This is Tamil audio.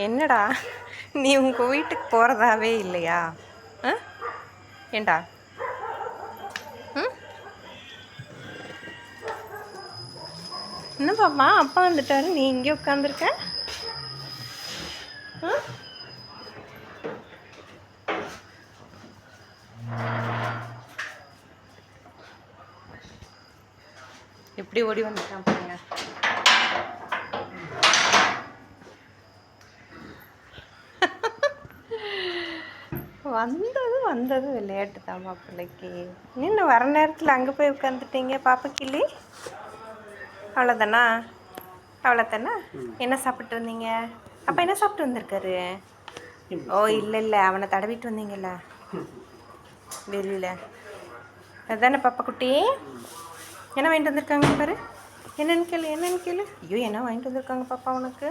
என்னடா நீ உங்கள் வீட்டுக்கு போகிறதாவே இல்லையா? ஏண்டா? ம் என்ன பாப்பா, அப்பா வந்துட்டாரு, நீ இங்கே உட்காந்துருக்க? எப்படி ஓடி வந்துட்டான் பாருங்க. வந்தது விளையாட்டு தான்மா பிள்ளைக்கு. இன்னும் வர நேரத்தில் அங்கே போய் உட்காந்துட்டீங்க பாப்பா கிளி. அவ்வளோதானா? என்ன சாப்பிட்டு வந்தீங்க? அப்பா என்ன சாப்பிட்டு வந்திருக்காரு? ஓ இல்லை அவனை தடவிட்டு வந்தீங்கல்ல வெளியில், அதுதானே பாப்பா குட்டி? என்ன வாங்கிட்டு வந்திருக்காங்க பாரு. என்னன்னு கேளு. ஐயோ, என்ன வாங்கிட்டு வந்திருக்காங்க பாப்பா உனக்கு?